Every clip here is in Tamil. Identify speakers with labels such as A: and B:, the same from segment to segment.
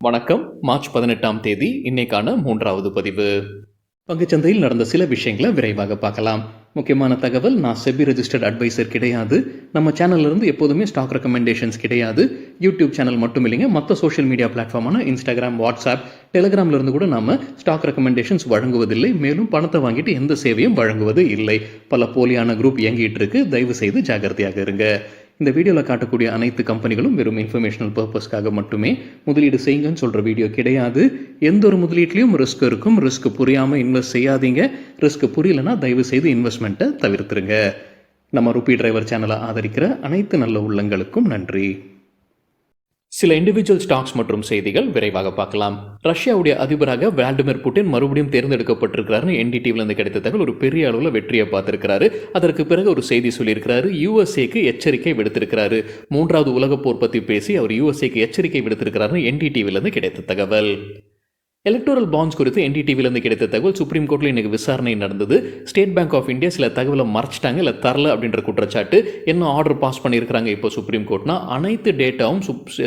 A: வணக்கம். மார்ச் 18ஆம் தேதி இன்னைக்கான 3வது பதிவு. பங்குச்சந்தையில் நடந்த சில விஷயங்களை விரைவாக பார்க்கலாம். முக்கியமான தகவல், நான் செபி ரெஜிஸ்டர்ட் அட்வைசர் கிடையாது. நம்ம சேனல்ல இருந்து எப்போதுமே ஸ்டாக் ரெக்கமெண்டேஷன்ஸ் கிடையாது. யூடியூப் சேனல் மட்டும் இல்லைங்க, மற்ற சோஷியல் மீடியா பிளாட்ஃபார்மான இன்ஸ்டாகிராம், வாட்ஸ்அப், டெலிகிராம்ல இருந்து கூட நாம ஸ்டாக் ரெக்கமெண்டேஷன்ஸ் வழங்குவதில்லை. மேலும் பணத்தை வாங்கிட்டு எந்த சேவையும் வழங்குவது இல்லை. பல போலியான குரூப் இயங்கிட்டு இருக்கு. தயவு செய்து ஜாகிரதையாக இருங்க. இந்த வீடியோவில் காட்டக்கூடிய அனைத்து கம்பெனிகளும் வெறும் இன்ஃபர்மேஷனல் பர்பஸ்க்காக மட்டுமே முதலீடு செய்யுங்கன்னு சொல்கிற வீடியோ கிடையாது. எந்த ஒரு முதலீட்லையும் ரிஸ்க் இருக்கும். ரிஸ்க் புரியாமல் இன்வெஸ்ட் செய்யாதீங்க. ரிஸ்க் புரியலன்னா தயவு செய்து இன்வெஸ்ட்மெண்ட்டை தவிர்த்துருங்க. நம்ம ருபி டிரைவர் சேனலை ஆதரிக்கிற அனைத்து நல்ல உள்ளங்களுக்கும் நன்றி. சில இண்டிவிஜுவல் ஸ்டாக்ஸ் மற்றும் செய்திகள் விரைவாக பார்க்கலாம். ரஷ்யாவுடைய அதிபராக விளாடிமிர் புட்டின் மறுபடியும் தேர்ந்தெடுக்கப்பட்டிருக்கிறாருன்னு என்டிடிவிலேருந்து கிடைத்த தகவல் ஒரு பெரிய அளவில் வெற்றியை பார்த்திருக்கிறாரு. அதற்கு பிறகு ஒரு செய்தி சொல்லியிருக்கிறாரு. யுஎஸ்ஏக்கு எச்சரிக்கை விடுத்திருக்கிறாரு. 3வது உலகப் போர் பற்றி பேசி அவர் யுஎஸ்ஏக்கு எச்சரிக்கை விடுத்திருக்கிறாருன்னு என்டிடிவிலேருந்து கிடைத்த தகவல். எலக்டோரல் பாண்ட்ஸ் குறித்து என்டிடிவிலேருந்து கிடைத்த தகவல், சுப்ரீம் கோர்ட்டில் இன்னைக்கு விசாரணை நடந்தது. ஸ்டேட் பேங்க் ஆஃப் இந்தியா சில தகவலை மறைச்சிட்டாங்க, இல்லை தரல அப்படின்ற குற்றச்சாட்டு. என்ன ஆர்டர் பாஸ் பண்ணியிருக்கிறாங்க இப்போ சுப்ரீம் கோர்ட்னா, அனைத்து டேட்டாவும்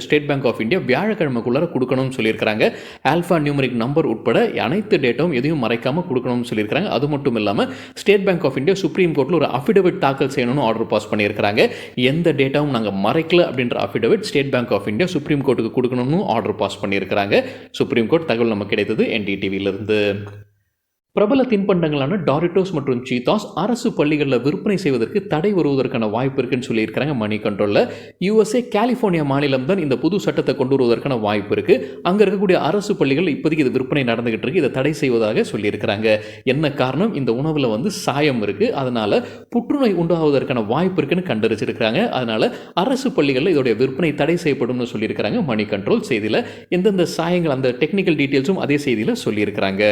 A: ஸ்டேட் பேங்க் ஆஃப் இந்தியா வியாழக்கிழமைக்குள்ளார கொடுக்கணும்னு சொல்லியிருக்கிறாங்க. ஆல்ஃபா நியூமரிக் நம்பர் உட்பட அனைத்து டேட்டாவும் எதையும் மறைக்காமல் கொடுக்கணும்னு சொல்லியிருக்கிறாங்க. அது மட்டும் இல்லாமல் state bank of India supreme கோர்ட்டில் ஒரு அஃபிடவிட் தாக்கல் செய்யணும்னு ஆர்டர் பாஸ் பண்ணியிருக்கிறாங்க. எந்த டேட்டாவும் நாங்கள் மறைக்கல அப்படின்ற affidavit state bank of India supreme கோர்ட்டுக்கு கொடுக்கணும்னு ஆர்டர் பாஸ் பண்ணியிருக்கிறாங்க. சுப்ரீம் கோர்ட் தகவல் கிடைத்தது என்டிடிவியிலிருந்து. பிரபல தின்பண்டங்களான டாரிட்டோஸ் மற்றும் சீத்தாஸ் அரசு பள்ளிகளில் விற்பனை செய்வதற்கு தடை வருவதற்கான வாய்ப்பு இருக்குன்னு சொல்லியிருக்கிறாங்க மணி கண்ட்ரோலில். யுஎஸ்ஏ கலிஃபோர்னியா மாநிலம் தான் இந்த புது சட்டத்தை கொண்டு வருவதற்கான வாய்ப்பு இருக்கு. அங்கே இருக்கக்கூடிய அரசு பள்ளிகள் இப்போதைக்கு இது விற்பனை நடந்துகிட்டு இருக்கு. இதை தடை செய்வதாக சொல்லியிருக்கிறாங்க. என்ன காரணம்? இந்த உணவில் சாயம் இருக்கு, அதனால புற்றுநோய் உண்டாவதற்கான வாய்ப்பு இருக்குன்னு கண்டறிச்சிருக்கிறாங்க. அதனால அரசு பள்ளிகளில் இதோடைய விற்பனை தடை செய்யப்படும்னு சொல்லியிருக்கிறாங்க மணி கண்ட்ரோல் செய்தியில். எந்தெந்த சாயங்கள், அந்த டெக்னிக்கல் டீட்டெயில்ஸும் அதே செய்தியில் சொல்லியிருக்கிறாங்க.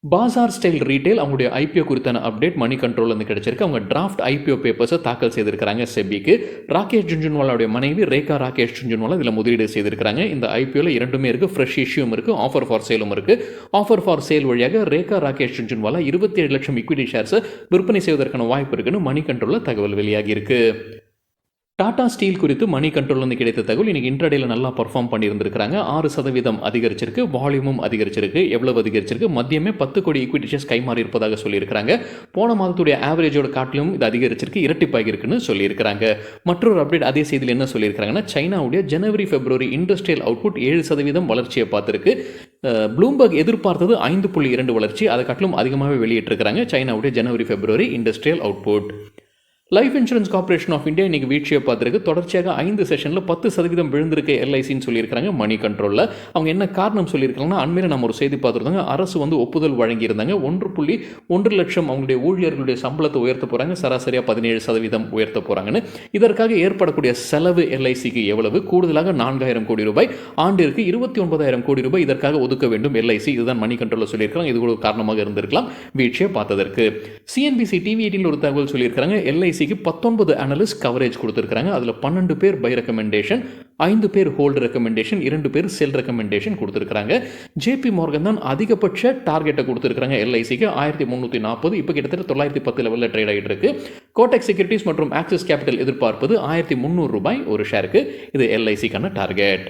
A: பாசார் ஸ்டைல் ரீட்டைல் அவங்களுடைய ஐபிஓ குறித்தான அப்டேட் மணி கண்ட்ரோல்லேருந்து கிடைச்சிருக்கு. அவங்க டிராஃப்ட் ஐபிஓ பேப்பர்ஸை தாக்கல் செய்திருக்கிறாங்க செபிக்கு. ராகேஷ் ஜுன்ஜுன்வாலாவுடைய மனைவி ரேகா ராகேஷ் ஜுன்ஜுன்வாலா இதில் முதலீடு செய்திருக்கிறாங்க. இந்த ஐபிஓவில் இரண்டுமே இருக்குது. ஃப்ரெஷ் இஷ்யூவும் இருக்குது, ஆஃபர் ஃபார் சேலும் இருக்குது. ஆஃபர் ஃபார் சேல் வழியாக ரேகா ராகேஷ் ஜுன்ஜுன்வாலா 27 லட்சம் ஈக்விட்டி ஷேர்ஸை விற்பனை செய்வதற்கான வாய்ப்பு இருக்குன்னு மணி கண்ட்ரோலில் தகவல் வெளியாகி இருக்கு. டாடா ஸ்டீல் குறித்து மணி கண்ட்ரோல் கிடைத்த தகவல், இன்னைக்கு இன்ட்ராடேல நல்லா பர்ஃபார்ம் பண்ணியிருந்திருக்கிறாங்க. 6% அதிகரிச்சிருக்கு, வால்யூமும் அதிகரிச்சிருக்கு. எவ்வளவு அதிகரிச்சிருக்கு? மதியமே 10 கோடி ஈக்விட்டி ஷேர்ஸ் கைமாறி இருப்பதாக சொல்லியிருக்கிறாங்க. போன மாதத்துடைய ஆவரேஜோட காட்டிலும் இது அதிகரிச்சிருக்கு, இரட்டிப்பாகி இருக்குன்னு சொல்லியிருக்கிறாங்க. மற்றொரு அப்டேட் அதே செய்தியில் என்ன சொல்லியிருக்கிறாங்கன்னா, சைனாவுடைய ஜனவரி பிப்ரவரி இண்டஸ்ட்ரியல் அவுட்புட் 7% வளர்ச்சியை பார்த்திருக்கு. ப்ளூம்பர்க் எதிர்பார்த்தது 5.2 வளர்ச்சி, அதை காட்டிலும் அதிகமாகவே வெளியிட்டிருக்கிறாங்க சைனாவுடைய ஜனவரி பிப்ரவரி industrial output. Life insurance corporation of India இன்னைக்கு வீழ்ச்சியை பார்த்துருக்கு. தொடர்ச்சியாக 5 செஷனில் 10% விழுந்திருக்கு எல்ஐசின்னு சொல்லியிருக்காங்க மணி கண்ட்ரோலில். அவங்க என்ன காரணம் சொல்லியிருக்காங்கன்னா, அண்மையில் நம்ம ஒரு செய்தி பார்த்துருந்தாங்க. அரசு ஒப்புதல் வழங்கியிருந்தாங்க. 1.1 லட்சம் அவங்களுடைய ஊழியர்களுடைய சம்பளத்தை உயர்த்த போகிறாங்க. சராசரியாக 17% உயர்த்த போகிறாங்கன்னு. இதற்காக ஏற்படக்கூடிய செலவு எல்ஐசிக்கு எவ்வளவு? கூடுதலாக 4000 கோடி ரூபாய், ஆண்டிற்கு 29,000 கோடி ரூபாய் இதற்காக ஒதுக்க வேண்டும் எல்ஐசி. இதுதான் மணி கண்ட்ரோலில் சொல்லியிருக்காங்க. இது கூட காரணமாக இருந்திருக்கலாம் வீழ்ச்சியை பார்த்ததற்கு. சிஎன்பிசி டிவி 18 ஒரு தகவல் சொல்லியிருக்காங்க. எல்ஐசி 19 அனலிஸ்ட் கவரேஜ் கொடுத்திருக்காங்க. அதுல 12 பேர் பை ரெக்கமெண்டேஷன், 5 பேர் ஹோல்டு ரெக்கமெண்டேஷன், 2 பேர் செல் ரெக்கமெண்டேஷன் கொடுத்திருக்காங்க. ஜேபி மார்கன் தான் அதிகபட்ச டார்கெட்டை கொடுத்திருக்காங்க எல்ஐசிக்கு 1340. இப்போ கிட்டத்தட்ட 910 லெவலில் ட்ரேட் ஆகிட்டு இருக்கு. கோடெக் செக்யூரிட்டிஸ் மற்றும் ஆக்சிஸ் கேபிட்டல் எதிர்பார்ப்பது 1300 ரூபாய் ஒரு ஷேருக்கு. இது எல்ஐசிக்கான target.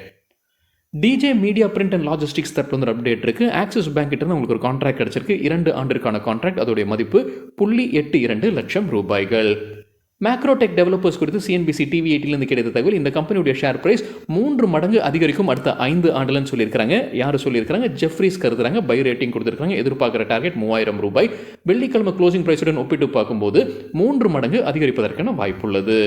A: DJ media print and logistics தரப்பு ஒரு அப்டேட் இருக்கு. ஆக்சிஸ் பேங்க் கிட்ட உங்களுக்கு ஒரு கான்ட்ராக்ட் கிடைச்சிருக்கு. 2 ஆண்டிற்கான கான்ட்ராக்ட். அதோடைய மதிப்பு 0.82 லட்சம் ரூபாய்கள். மேக்ரோடெக் டெவலப்பர்ஸ் குறித்து சிஎன்பிசி டிவி 18 கிடைத்த தகவல், இந்த கம்பெனியுடைய ஷேர் பிரைஸ் 3 மடங்கு அதிகரிக்கும் அடுத்த 5 ஆண்டுலன்னு சொல்லியிருக்காங்க. யார் சொல்லியிருக்காங்க? ஜெஃப்ரீஸ் கருதுறாங்க. பை ரேட்டிங் கொடுத்திருக்காங்க. எதிர்பார்க்கிற டார்கெட் 3000 ரூபாய். வெள்ளிக்கிழமை க்ளோசிங் பிரைஸுடன் ஒப்பிட்டு பார்க்கும்போது 3 மடங்கு அதிகரிப்பதற்கான வாய்ப்புள்ளது.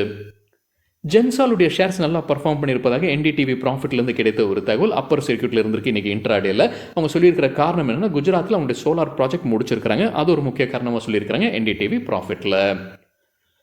A: ஜென்சாலுடைய ஷேர்ஸ் நல்லா பர்ஃபார்ம் பண்ணியிருப்பதாக என்டிடிவி ப்ராஃபிட்லேருந்து கிடைத்த ஒரு தகவல். அப்பர் சர்க்யூட்டில் இருந்திருக்கு இன்னைக்கு இன்ட்ராடேல. அவங்க சொல்லியிருக்கிற காரணம் என்னன்னா, குஜராத்தில் அவங்களுடைய சோலார் ப்ராஜெக்ட் முடிச்சிருக்காங்க. அது ஒரு முக்கிய காரணமாக சொல்லியிருக்காங்க என்டிடிவி ப்ராஃபிட்டில்.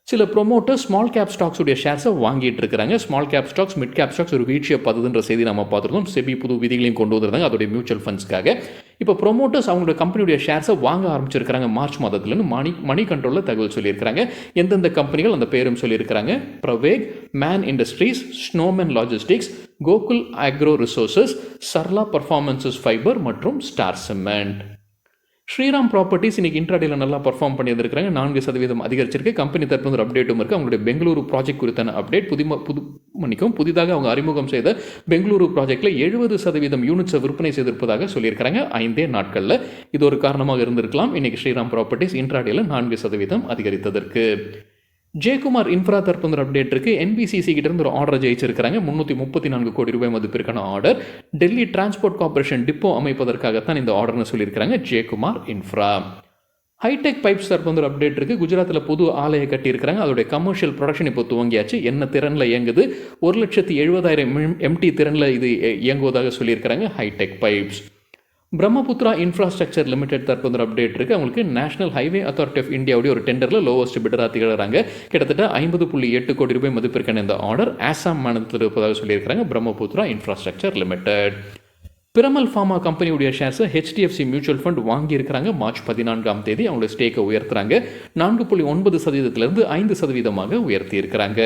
A: சில ப்ரொமோட்டர் ஸ்மால் கேப் ஸ்டாக்ஸ் உடைய ஷேர்ஸை வாங்கிட்டு இருக்காங்க. Small cap stocks, mid cap stocks ஒரு வீழ்ச்சியை பார்த்ததுன்ற செய்தி நம்ம பார்த்துருந்தோம். செபி புது விதிகளையும் கொண்டு வந்திருந்தாங்க அதோடைய மியூச்சுவல் ஃபண்ட்ஸ்க்காக. இப்போ ப்ரொமோட்டர்ஸ் அவங்களோட கம்பெனியுடைய ஷேர்ஸை வாங்க ஆரம்பிச்சிருக்காங்க மார்ச் மாதத்துலன்னு மணி கண்ட்ரோலில் தகவல் சொல்லியிருக்காங்க. எந்தெந்த கம்பெனிகள் அந்த பேரும் சொல்லியிருக்கிறாங்க: Praveg, man industries, snowman logistics, Gokul agro resources, Sarla performances fibre மற்றும் ஸ்டார் சிமெண்ட். ஸ்ரீராம் ப்ராப்பர்ட்டிஸ் இன்னைக்கு இன்ட்ராடேல நல்லா பர்ஃபார்ம் பண்ணியிருக்காங்க. 4% அதிகரிச்சிருக்கு. கம்பெனி தரப்பு ஒரு அப்டேட்டும் இருக்குது. அவங்களுடைய பெங்களூரு ப்ராஜெக்ட் குறித்தான அப்டேட் புதிதாக அவங்க அறிமுகம் செய்த பெங்களூரு ப்ராஜெக்டில் 70% யூனிட்ஸை விற்பனை செய்திருப்பதாக சொல்லியிருக்காங்க 5 நாட்களில். இது ஒரு காரணமாக இருந்திருக்கலாம் இன்னைக்கு ஸ்ரீராம் ப்ராப்பர்ட்டிஸ் இன்ட்ராடேல 4% அதிகரித்ததற்கு. ஜெயக்குமார் இன்ஃப்ரா தரப்பு ஒரு அப்டேட் இருக்கு. என்பிசிசி கிட்ட இருந்து ஒரு ஆர்டர் ஜெயிச்சிருக்காங்க. 334 கோடி ரூபாய் மதிப்பிற்கான order. Delhi transport corporation depot அமைப்பதற்காகத்தான் இந்த ஆர்டர்னு சொல்லியிருக்காங்க ஜெயக்குமார் இன்ஃப்ரா. ஹைடெக் பைப்ஸ் தரப்பு ஒரு அப்டேட் இருக்கு. குஜராத்தில் புது ஆலையை கட்டியிருக்கிறாங்க. அதோடைய கமர்ஷியல் ப்ரொடக்ஷன் இப்போ துவங்கியாச்சு. என்ன திறனில் இயங்குது? 1,70,000 MT திறனில் இது இயங்குவதாக சொல்லியிருக்கிறாங்க hi-tech pipes. Brahmaputra infrastructure limited தரப்பு ஒரு அப்டேட் இருக்குது. அவங்களுக்கு நேஷனல் ஹைவே அத்தாரிட்டி ஆஃப் இந்தியாவுடைய ஒரு டெண்டரில் லோவஸ்ட் பிடராக திகழ்கிறாங்க. கிட்டத்தட்ட 50.8 கோடி ரூபாய் மதிப்பிற்கான இந்த ஆர்டர் ஆசாம் மாநிலத்தில் இருப்பதாக சொல்லியிருக்கிறாங்க Brahmaputra infrastructure limited. Piramal pharma கம்பெனியுடைய ஷேர்ஸை HDFC மியூச்சுவல் ஃபண்ட் வாங்கியிருக்கிறாங்க. மார்ச் 14 அவங்களுடைய ஸ்டேக்கை உயர்த்துறாங்க. 4.9% 5% உயர்த்தி இருக்கிறாங்க.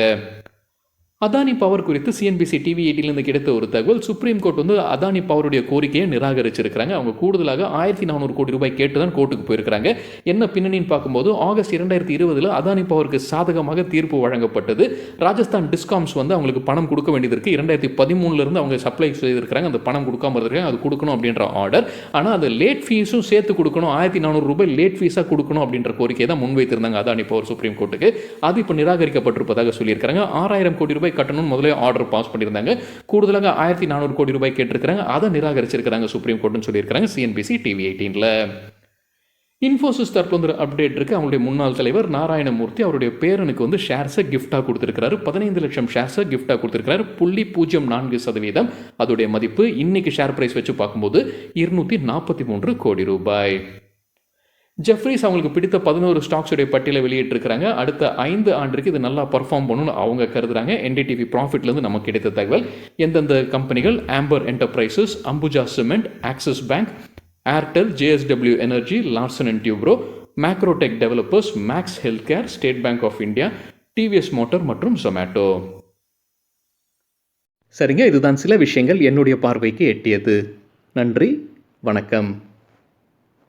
A: அதானி பவர் குறித்து CNBC TV 18 கிடைத்த ஒரு தகவல். சுப்ரீம் கோர்ட் அதானி பவருடைய கோரிக்கையை நிராகரிச்சிருக்கிறாங்க. அவங்க கூடுதலாக 1400 கோடி ரூபாய் கேட்டு தான் கோர்ட்டுக்கு போயிருக்கிறாங்க. என்ன பின்னணின்னு பார்க்கும்போது ஆகஸ்ட் 2020 அதானி பவருக்கு சாதகமாக தீர்ப்பு வழங்கப்பட்டது. ராஜஸ்தான் டிஸ்காம்ஸ் அவங்களுக்கு பணம் கொடுக்க வேண்டியது இருக்குது. 2013 அவங்க சப்ளை செய்திருக்கிறாங்க. அந்த பணம் கொடுக்காம இருக்காங்க. அது கொடுக்கணும் அப்படின்ற ஆர்டர். ஆனால் அது லேட் ஃபீஸும் சேர்த்து கொடுக்கணும். 1400 ரூபாய் லேட் ஃபீஸாக கொடுக்கணும் அப்படின்ற கோரிக்கை தான் முன்வைத்திருந்தாங்க அதானி பவர் சுப்ரீம் கோர்ட்டுக்கு. அது இப்போ நிராகரிக்கப்பட்டிருப்பதாக சொல்லியிருக்காங்க. 6000 கோடி ரூபாய் கட்டணும் முதலே ஆர்டர் பாஸ் பண்ணியிருந்தாங்க. கூடுதலாக 1400 கோடி ரூபாய் கேட்டிருக்கிறாங்க. அதை நிராகரிச்சிருக்கிறாங்க சுப்ரீம் கோர்ட்னு சொல்லியிருக்கிறாங்க CNBC TV 18ல. இன்ஃபோசிஸ் தரப்பு அப்டேட் இருக்கு. அவங்களுடைய முன்னாள் தலைவர் நாராயணமூர்த்தி அவருடைய பேரனுக்கு ஷேர்ஸை கிஃப்டாக கொடுத்திருக்கிறாரு. 15 லட்சம் ஷேர்ஸை கிஃப்டாக கொடுத்திருக்கிறாரு. 0.04% அதோடைய மதிப்பு. இன்னைக்கு ஷேர் பிரைஸ் வச்சு பார்க்கும்போது 243 கோடி ரூபாய். ஜெஃப்ரீஸ் அவங்களுக்கு பிடித்த 11 ஸ்டாக்ஸுடைய பட்டியலை வெளியிட்டிருக்கிறாங்க. அடுத்த 5 ஆண்டுக்கு இது நல்லா பர்ஃபார்ம் பண்ணணும்னு அவங்க கருதுறாங்க. NDTV ப்ராஃபிட்லேருந்து நமக்கு கிடைத்த தகவல். எந்தெந்த கம்பெனிகள்? Amber Enterprises, Ambuja cement, Axis Bank, Airtel, JSW energy, Larsen and Toubro, Macrotech Developers, Max Health Care, State bank of India, TVS motor மற்றும் ஜொமேட்டோ. சரிங்க, இதுதான் சில விஷயங்கள் என்னுடைய பார்வைக்கு எட்டியது. நன்றி, வணக்கம்.